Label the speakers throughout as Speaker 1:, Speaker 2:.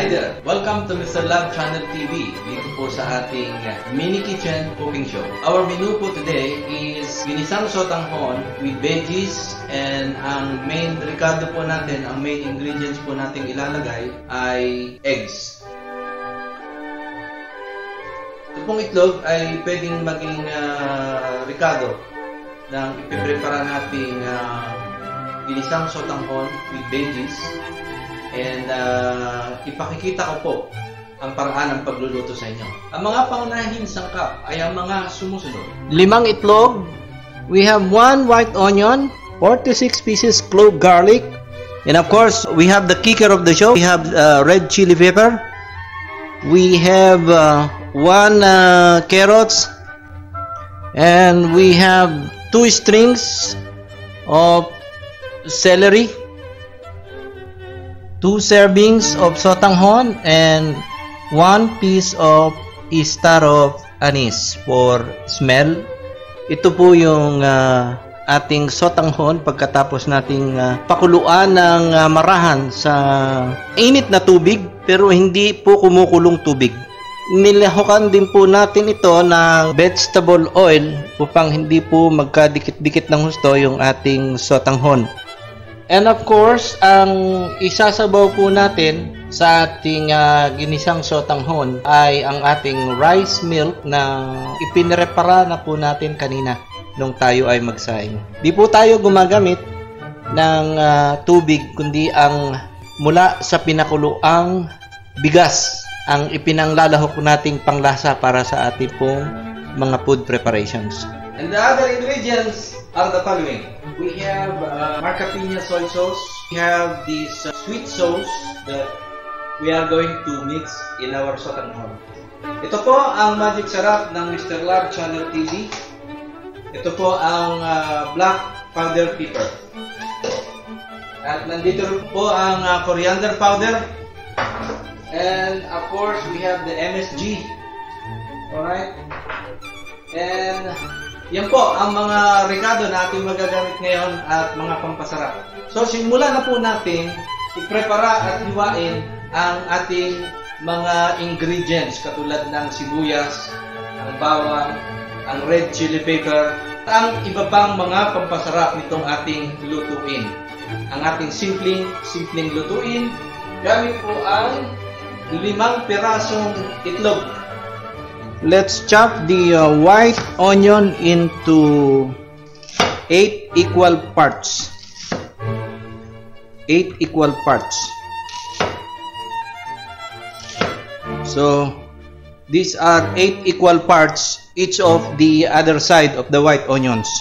Speaker 1: Hi there! Welcome to Mr. Love Channel TV. Dito po sa ating mini kitchen cooking show. Our menu po today is ginisang sotanghon with veggies, and ang main recado po natin, ang main ingredients po natin ilalagay ay eggs. Ito pong itlog ay pwedeng maging recado ng ipiprepara nating ginisang sotanghon with veggies. And ipakikita ko po ang paraan ng pagluluto sa inyo. Ang mga pangunahing sangkap ay ang mga sumusunod.
Speaker 2: 5 itlog. We have 1 white onion, 4 to 6 pieces clove garlic, and of course we have the kicker of the show. We have red chili pepper. We have 1 carrots, and we have 2 strings of celery, 2 servings of sotanghon, and 1 piece of star of anise for smell. Ito po yung ating sotanghon pagkatapos nating pakuluan ng marahan sa init na tubig, pero hindi po kumukulong tubig. Nilahukan din po natin ito ng vegetable oil upang hindi po magkadikit-dikit ng husto yung ating sotanghon. And of course, ang isasabaw po natin sa ating ginisang sotanghon ay ang ating rice milk na ipinrepara na po natin kanina nung tayo ay magsaing. Di po tayo gumagamit ng tubig, kundi ang mula sa pinakuluang bigas ang ipinanglalahok nating panglasa para sa ating pong mga food preparations.
Speaker 1: And the other ingredients are the following. We have Marca Piña soy sauce. We have this sweet sauce that we are going to mix in our sotanghon. Ito po ang magic sarap ng Mr. Love Channel TV. Ito po ang black powder pepper. At nandito po ang coriander powder. And of course, we have the MSG. Alright? And yan po ang mga rekado na ating magagamit ngayon at mga pampasarap. So, simulan na po natin iprepara at hiwain ang ating mga ingredients katulad ng sibuyas, ang bawang, ang red chili pepper, at ang iba pang mga pampasarap nitong ating lutuin. Ang ating simpleng lutuin, gamit po ang 5 pirasong itlog.
Speaker 2: Let's chop the white onion into 8 equal parts. 8 equal parts. So, these are 8 equal parts, each of the other side of the white onions.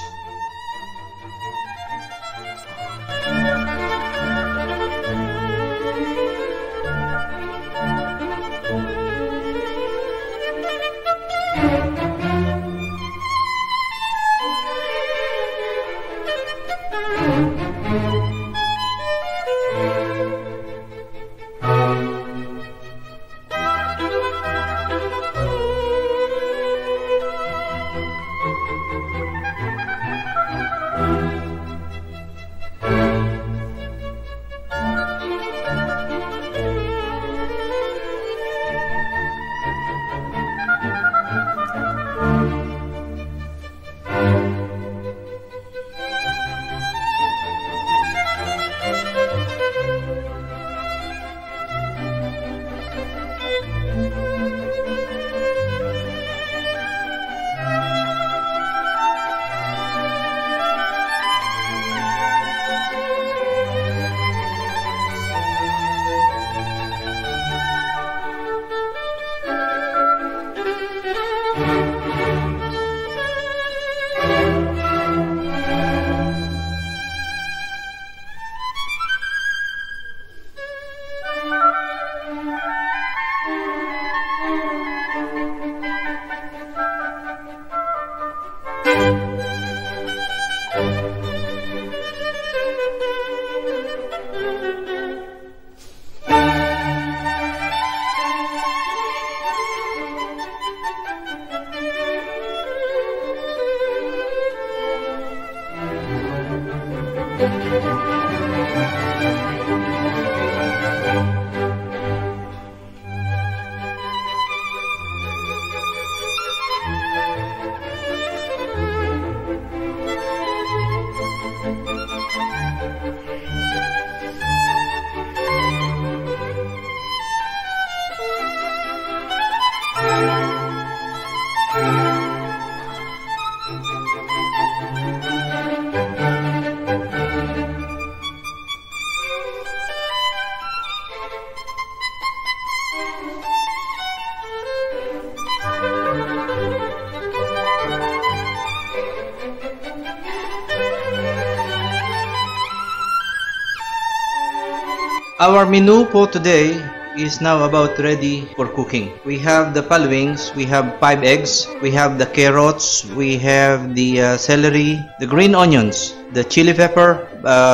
Speaker 2: Our menu for today is now about ready for cooking. We have the palwings, we have 5 eggs, we have the carrots, we have the celery, the green onions, the chili pepper,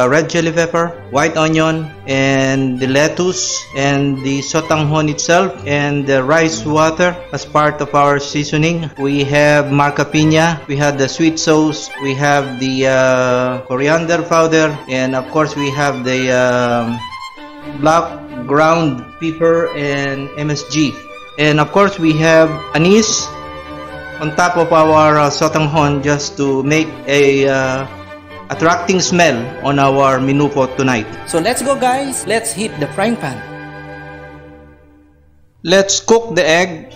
Speaker 2: red chili pepper, white onion, and the lettuce, and the sotanghon itself, and the rice water as part of our seasoning. We have marca piña, we have the sweet sauce, we have the coriander powder, and of course we have the black ground pepper and MSG, and of course we have anise on top of our sotanghon just to make a attracting smell on our menu for tonight.
Speaker 3: So let's go, guys. Let's heat the frying pan.
Speaker 2: Let's cook the egg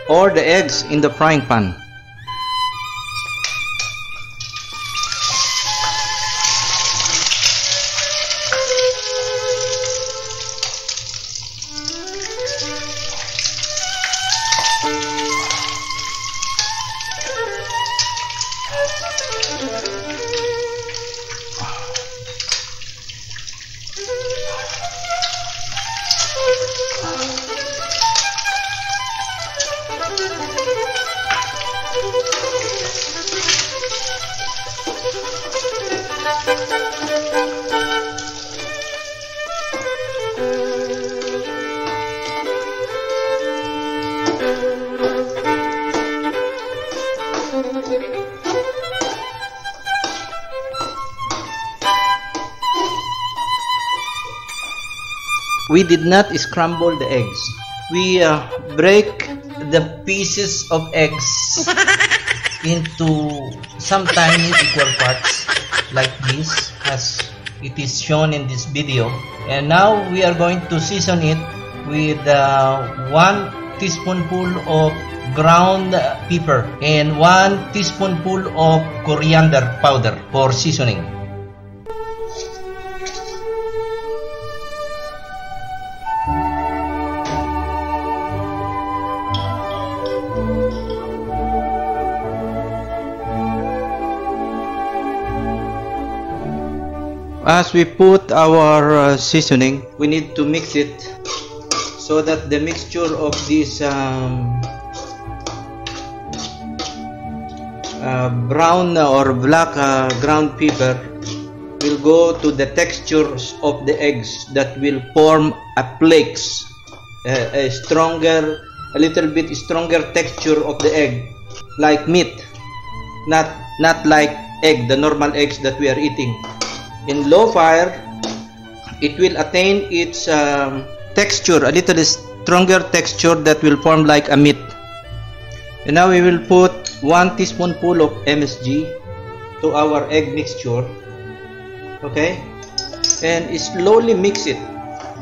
Speaker 2: or the eggs in the frying pan. We did not scramble the eggs. We break the pieces of eggs into some tiny equal parts like this, as it is shown in this video. And now we are going to season it with 1 teaspoonful of ground pepper and 1 teaspoonful of coriander powder for seasoning. As we put our seasoning, we need to mix it so that the mixture of this brown or black ground pepper will go to the textures of the eggs that will form a flakes, a little bit stronger texture of the egg, like meat, not like egg, the normal eggs that we are eating. In low fire, it will attain its texture, a little stronger texture that will form like a meat. And now we will put 1 teaspoonful of MSG to our egg mixture, okay, and slowly mix it.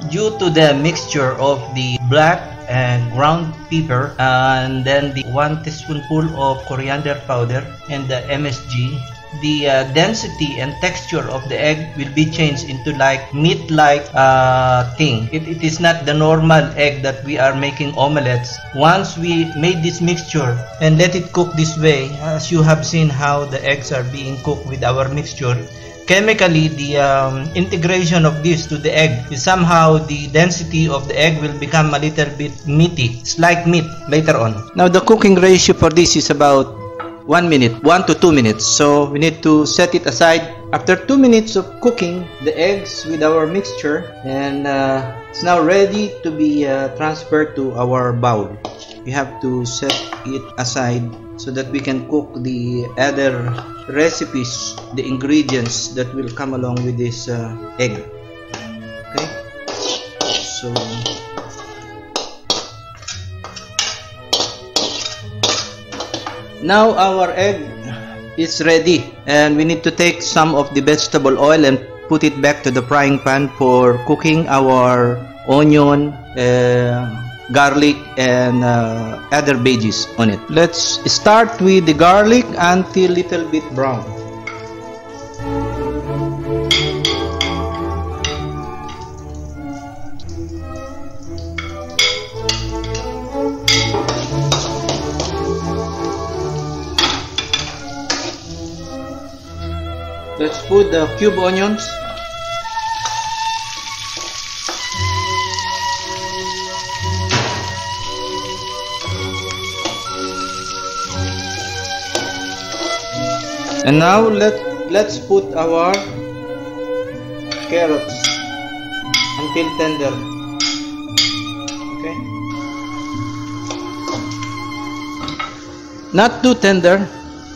Speaker 2: Due to the mixture of the black and ground pepper and then the 1 teaspoonful of coriander powder and the MSG, the density and texture of the egg will be changed into like meat-like thing. It is not the normal egg that we are making omelets. Once we made this mixture and let it cook this way, as you have seen how the eggs are being cooked with our mixture, chemically the integration of this to the egg is somehow the density of the egg will become a little bit meaty. It's like meat later on. Now the cooking ratio for this is about 1 minute, 1 to 2 minutes. So we need to set it aside. After 2 minutes of cooking the eggs with our mixture, and it's now ready to be transferred to our bowl. We have to set it aside so that we can cook the other recipes, the ingredients that will come along with this egg. Okay, so now our egg is ready, and we need to take some of the vegetable oil and put it back to the frying pan for cooking our onion, garlic, and other veggies on it. Let's start with the garlic until little bit brown. Let's put the cube onions. And now let's put our carrots until tender. Okay. Not too tender,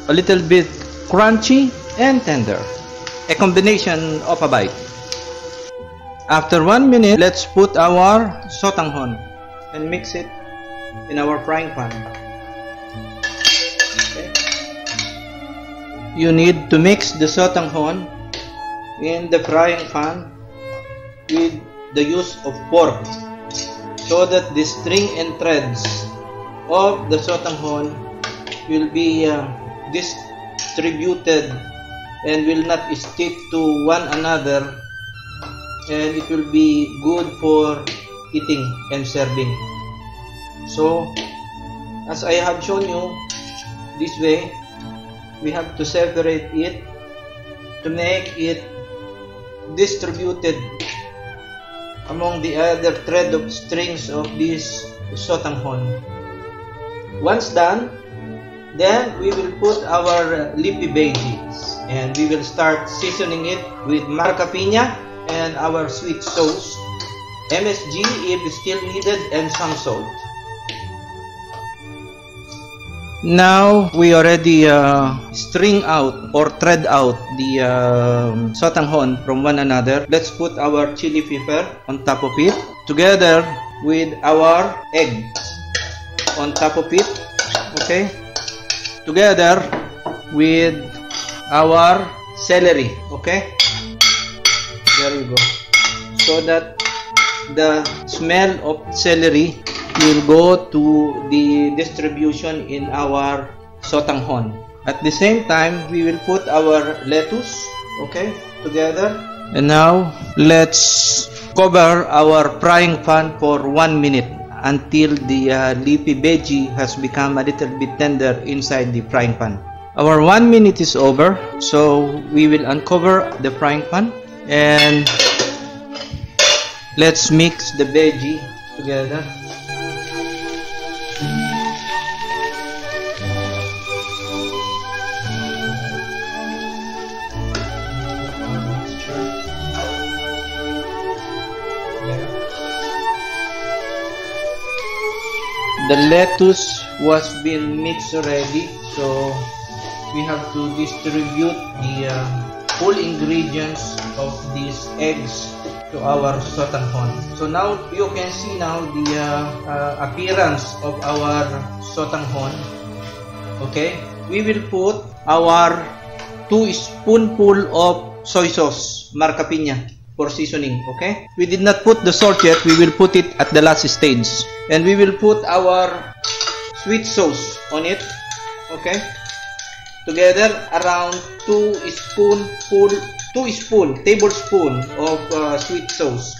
Speaker 2: a little bit crunchy and tender. A combination of a bite. After 1 minute, let's put our sotanghon and mix it in our frying pan. Okay. You need to mix the sotanghon in the frying pan with the use of fork so that the string and threads of the sotanghon will be distributed and will not stick to one another, and it will be good for eating and serving. So as I have shown you, this way we have to separate it to make it distributed among the other thread of strings of this sotanghon. Once done, then we will put our leafy veggies and we will start seasoning it with marca piña and our sweet sauce, MSG if still needed, and some salt. Now we already string out or thread out the sotanghon from one another. Let's put our chili pepper on top of it together with our egg on top of it. Okay, together with our celery. Okay, there we go, so that the smell of celery will go to the distribution in our sotanghon. At the same time, we will put our lettuce, okay, together. And now let's cover our frying pan for 1 minute until the leafy veggie has become a little bit tender inside the frying pan. Our 1 minute is over, so we will uncover the frying pan and let's mix the veggie together. The lettuce was being mixed already, so we have to distribute the full ingredients of these eggs to our sotanghon. So now you can see now the appearance of our sotanghon. Okay, we will put our 2 spoonful of soy sauce, marca piña, for seasoning. Okay, we did not put the salt yet. We will put it at the last stage, and we will put our sweet sauce on it. Okay, together around 2 tablespoon of sweet sauce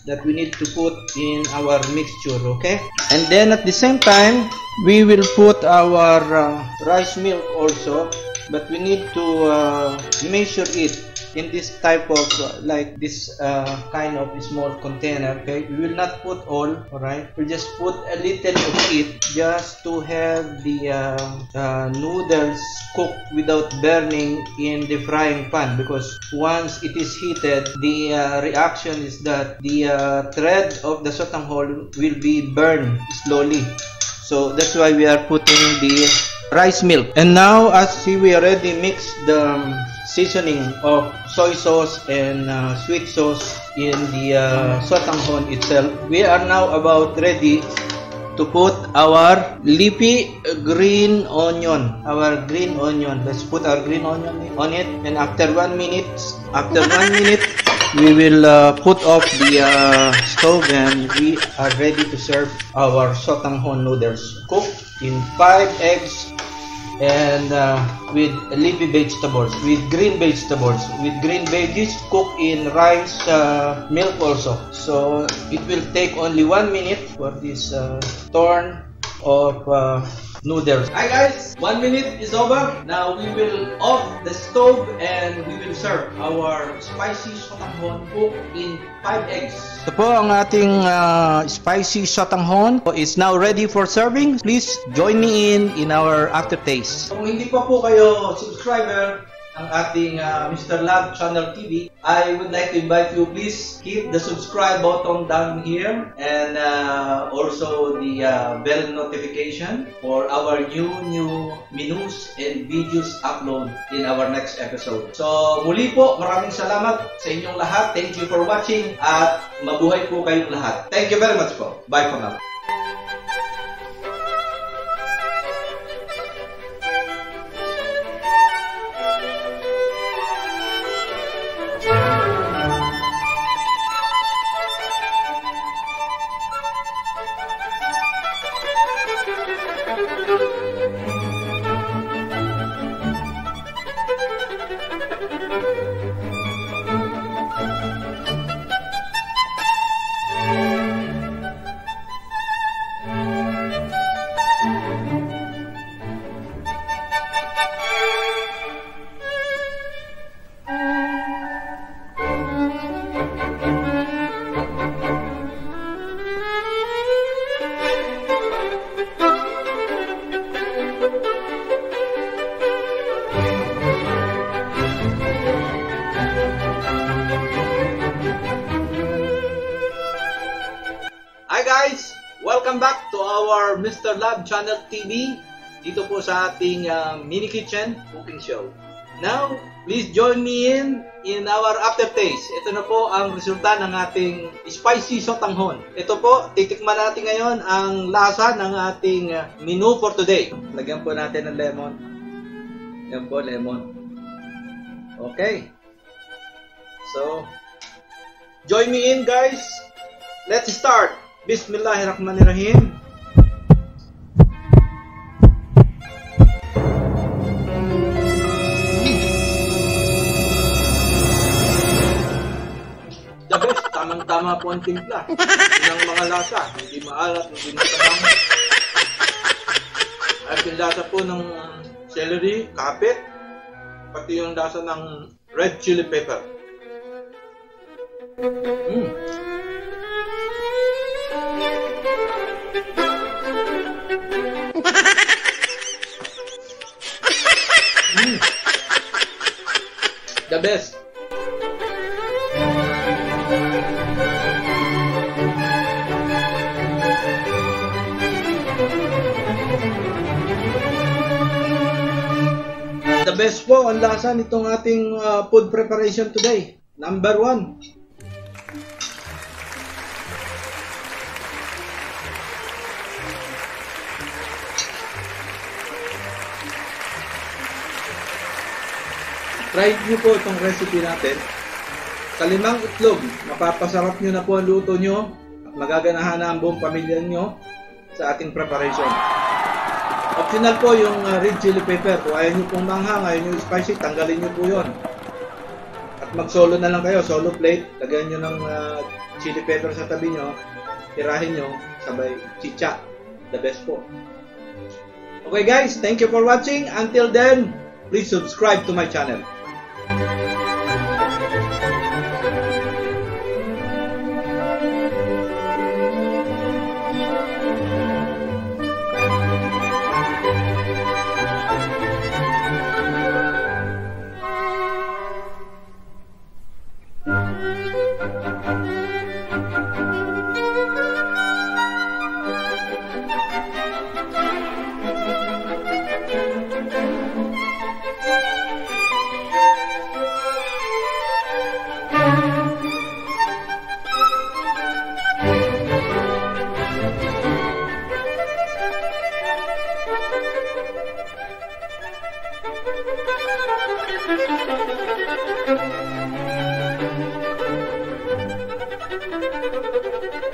Speaker 2: that we need to put in our mixture. Okay, and then at the same time we will put our rice milk also, but we need to measure it in this type of like this kind of small container. Okay, we will not put all right, we just put a little of it just to have the noodles cooked without burning in the frying pan, because once it is heated, the reaction is that the thread of the sotanghon will be burned slowly. So that's why we are putting the rice milk. And now, as see, we already mixed the seasoning of soy sauce and sweet sauce in the sotanghon itself. We are now about ready to put our leafy green onion. Let's put our green onion on it, and after 1 minute, we will put off the stove, and we are ready to serve our sotanghon noodles cooked in 5 eggs and with leafy vegetables, with green veggies cooked in rice milk also. So it will take only 1 minute for this turn of noodles. Hi guys, 1 minute is over. Now we will off the stove and we will serve our spicy sotanghon cooked in 5 eggs. Ito po ang ating spicy sotanghon is now ready for serving. Please join me in our aftertaste. Kung hindi pa po kayo subscriber,
Speaker 1: ang ating Mr. Love Channel TV, I would like to invite you, please hit the subscribe button down here and also the bell notification for our new menus and videos upload in our next episode. So muli po, maraming salamat sa inyong lahat. Thank you for watching at mabuhay po kayong lahat. Thank you very much po. Bye for now. Hi guys! Welcome back to our Mr. Love Channel TV. Dito po sa ating mini kitchen cooking show. Now, please join me in our aftertaste. Ito na po ang resulta ng ating spicy sotanghon. Ito po, titikman natin ngayon ang lasa ng ating menu for today. Lagyan po natin ng lemon. Yan po, lemon. Okay. So, join me in guys. Let's start. Bismillahirrahmanirrahim. The best, tamang-tama po ang timpla. Yun ang mga lasa, hindi maalat, hindi matabang. At yung lasa po ng celery, kapit, pati yung lasa ng red chili pepper. The best. The best po ang lasa nitong ating food preparation today. Number 1. Try nyo po itong recipe natin. Sa 5 itlog, mapapasarap nyo na po ang luto nyo at magaganahan na ang buong pamilya nyo sa ating preparation. Optional po yung red chili pepper. Kung ayaw nyo pong manghang, ayaw nyo spicy, tanggalin nyo po yun. At mag-solo na lang kayo, solo plate. Lagyan nyo ng chili pepper sa tabi nyo, tirahin nyo, sabay chicha. The best po. Okay guys, thank you for watching. Until then, please subscribe to my channel. Thank you.